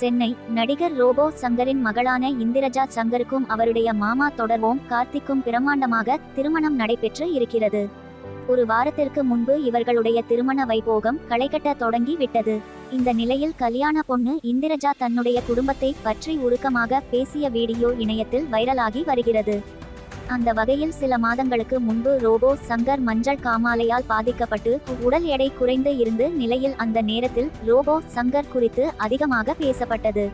சென்னை நடிகர் ரோபோ சங்கரின் மகளான இந்திரஜா சங்கருக்கும் அவருடைய மாமா தொடர்வோம் கார்த்திக்கும் பிரமாண்டமாக திருமணம் நடைபெற்று இருக்கிறது. ஒரு வாரத்திற்கு முன்பு இவர்களுடைய திருமண வைபோகம் களைகட்ட தொடங்கி விட்டது. இந்த நிலையில் கல்யாண பொண்ணு இந்திரஜா தன்னுடைய குடும்பத்தை பற்றி உருக்கமாக பேசிய வீடியோ இணையத்தில் வைரலாகி வருகிறது. அந்த வகையில் சில மாதங்களுக்கு முன்பு ரோபோ சங்கர் மஞ்சள் காமாலையால் பாதிக்கப்பட்டு உடல் எடை குறைந்து இருந்த நிலையில் அந்த நேரத்தில் ரோபோ சங்கர் குறித்து அதிகமாக பேசப்பட்டது.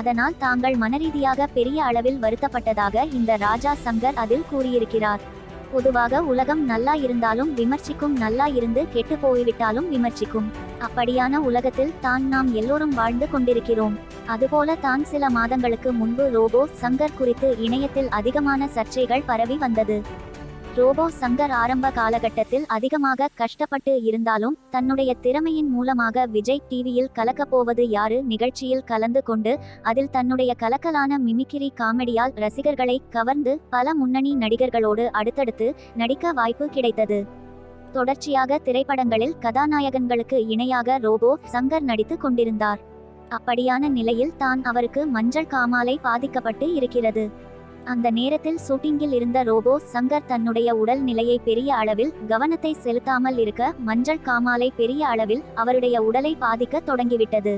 அதனால் தாங்கள் மனரீதியாக பெரிய அளவில் வருத்தப்பட்டதாக இந்த ராஜா சங்கர் அதில் கூறியிருக்கிறார். பொதுவாக உலகம் நல்லா இருந்தாலும் விமர்சிக்கும், நல்லா இருந்து கெட்டு போய்விட்டாலும் விமர்சிக்கும். அப்படியான உலகத்தில் தான் நாம் எல்லோரும் வாழ்ந்து கொண்டிருக்கிறோம். அதுபோல தான் சில மாதங்களுக்கு முன்பு ரோபோ சங்கர் குறித்து இணையத்தில் அதிகமான சர்ச்சைகள் பரவி வந்தது. ரோபோ சங்கர் ஆரம்ப காலகட்டத்தில் அதிகமாக கஷ்டப்பட்டு இருந்தாலும் தன்னுடைய திறமையின் மூலமாக விஜய் டிவியில் கலக்கப்போவது யாரு நிகழ்ச்சியில் கலந்து கொண்டு அதில் தன்னுடைய கலக்கலான மிமிக்ரி காமெடியால் ரசிகர்களை கவர்ந்து பல முன்னணி நடிகர்களோடு அடுத்தடுத்து நடிக்க வாய்ப்பு கிடைத்தது. தொடர்ச்சியாக திரைப்படங்களில் கதாநாயகன்களுக்கு இணையாக ரோபோ சங்கர் நடித்து கொண்டிருந்தார். அப்படியான நிலையில் தான் அவருக்கு மஞ்சள் காமாலை பாதிக்கப்பட்டு இருக்கிறது. அந்த நேரத்தில் ஷூட்டிங்கில் இருந்த ரோபோ சங்கர் தன்னுடைய உடல் நிலையை பெரிய அளவில் கவனத்தை செலுத்தாமல் இருக்க மஞ்சள் காமாலை பெரிய அளவில் அவருடைய உடலை பாதிக்க தொடங்கிவிட்டது.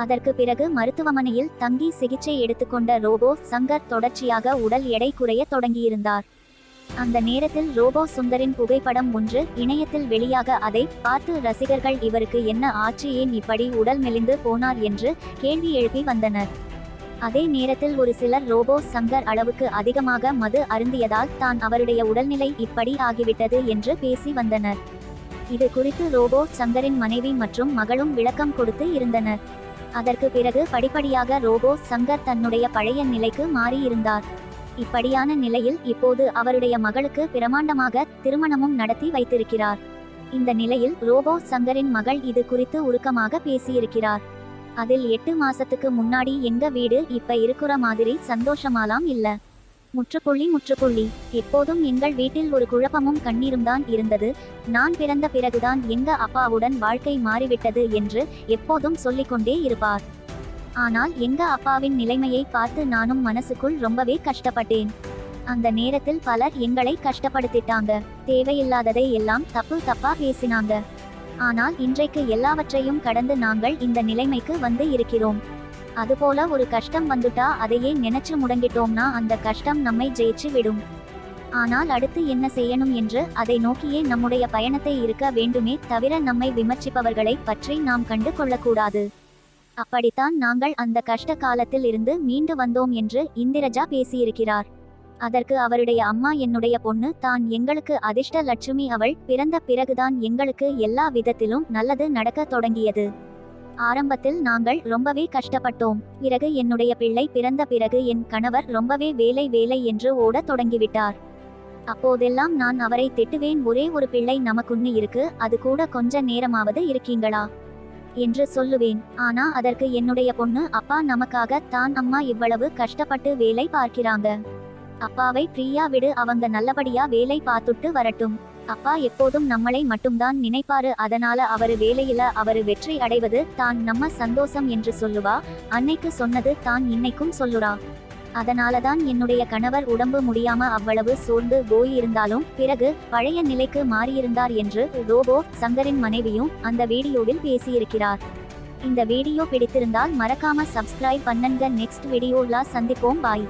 அதற்கு பிறகு மருத்துவமனையில் தங்கி சிகிச்சை எடுத்துக்கொண்ட ரோபோ சங்கர் தொடர்ச்சியாக உடல் எடை குறைய தொடங்கியிருந்தார். அந்த நேரத்தில் ரோபோ சுந்தரின் புகைப்படம் ஒன்று இணையத்தில் வெளியாக அதை பார்த்து ரசிகர்கள் இவருக்கு என்ன ஆச்சு, ஏன் இப்படி உடல் மெலிந்து போனார் என்று கேள்வி எழுப்பி வந்தனர். அதே நேரத்தில் ஒரு சிலர் ரோபோ சங்கர் அளவுக்கு அதிகமாக மது அருந்தியதால் தான் அவருடைய உடல்நிலை இப்படி ஆகிவிட்டது என்று பேசி வந்தனர். இது குறித்து ரோபோ சங்கரின் மனைவி மற்றும் மகளும் விளக்கம் கொடுத்து இருந்தனர். அதற்கு பிறகு படிப்படியாக ரோபோ சங்கர் தன்னுடைய பழைய நிலைக்கு மாறியிருந்தார். இப்படியான நிலையில் இப்போது அவருடைய மகளுக்கு பிரமாண்டமாக திருமணமும் நடத்தி வைத்திருக்கிறார். இந்த நிலையில் ரோபோ சங்கரின் மகள் இது குறித்து உருக்கமாக பேசியிருக்கிறார். அதில் 8 மாசத்துக்கு முன்னாடி எங்க வீடு இப்ப இருக்கிற மாதிரி சந்தோஷமாலாம் இல்ல. முற்றுப்புள்ளி எப்போதும் எங்கள் வீட்டில் ஒரு குழப்பமும் கண்ணீரும் தான் இருந்தது. நான் பிறந்த பிறகுதான் எங்க அப்பாவுடன் வாழ்க்கை மாறிவிட்டது என்று எப்போதும் சொல்லிக்கொண்டே இருப்பார். ஆனால் எங்க அப்பாவின் நிலைமையை பார்த்து நானும் மனசுக்குள் ரொம்பவே கஷ்டப்பட்டேன். அந்த நேரத்தில் பலர் எங்களை கஷ்டப்படுத்திட்டாங்க, தேவையில்லாததை எல்லாம் தப்பா பேசினாங்க. ஆனால் இன்றைக்கு எல்லாவற்றையும் கடந்து நாங்கள் இந்த நிலைமைக்கு வந்து இருக்கிறோம். அதுபோல ஒரு கஷ்டம் வந்துட்டா அதையே நினைச்சு முடங்கிட்டோம்னா அந்த கஷ்டம் நம்மை ஜெயிச்சு விடும். ஆனால் அடுத்து என்ன செய்யணும் என்று அதை நோக்கியே நம்முடைய பயணத்தை இருக்க வேண்டுமே தவிர நம்மை விமர்சிப்பவர்களை பற்றி நாம் கண்டு கொள்ளக்கூடாது. அப்படித்தான் நாங்கள் அந்த கஷ்ட காலத்தில் இருந்து மீண்டு வந்தோம் என்று இந்திரஜா பேசியிருக்கிறார். அதற்கு அவருடைய அம்மா, என்னுடைய பொண்ணு தான் எங்களுக்கு அதிர்ஷ்ட லட்சுமி, அவள் பிறந்த பிறகுதான் எங்களுக்கு எல்லா விதத்திலும் நல்லது நடக்க தொடங்கியது. ஆரம்பத்தில் நாங்கள் ரொம்பவே கஷ்டப்பட்டோம். பிறகு என்னுடைய பிள்ளை பிறந்த பிறகு என் கணவர் ரொம்பவே வேலை என்று ஓட தொடங்கிவிட்டார். அப்போதெல்லாம் நான் அவரை திட்டுவேன், ஒரே ஒரு பிள்ளை நமக்குன்னு இருக்கு, அது கூட கொஞ்ச நேரமாவது இருக்கீங்களா என்று சொல்லுவேன். ஆனா அதற்கு என்னுடைய பொண்ணு, அப்பா நமக்காக தான் அம்மா இவ்வளவு கஷ்டப்பட்டு வேலை பார்க்கிறாங்க, அப்பாவை ஃப்ரீயா விடு, அவங்க நல்லபடியா வேலை பார்த்துட்டு வரட்டும், அப்பா எப்போதும் நம்மளை மட்டும்தான் நினைப்பாரு, அதனால அவரு வேலையில அவரு வெற்றி அடைவது தான் நம்ம சந்தோஷம் என்று சொல்லுவா. அன்னைக்கு சொன்னது தான் இன்னைக்கும் சொல்லுறா. அதனாலதான் என்னுடைய கணவர் உடம்பு முடியாம அவ்வளவு சோர்ந்து போயிருந்தாலும் பிறகு பழைய நிலைக்கு மாறியிருந்தார் என்று ரோபோ சங்கரின் மனைவியும் அந்த வீடியோவில் பேசியிருக்கிறார். இந்த வீடியோ பிடித்திருந்தால் மறக்காம சப்ஸ்கிரைப் பண்ணுங்க. நெக்ஸ்ட் வீடியோல சந்திப்போம். பாய்.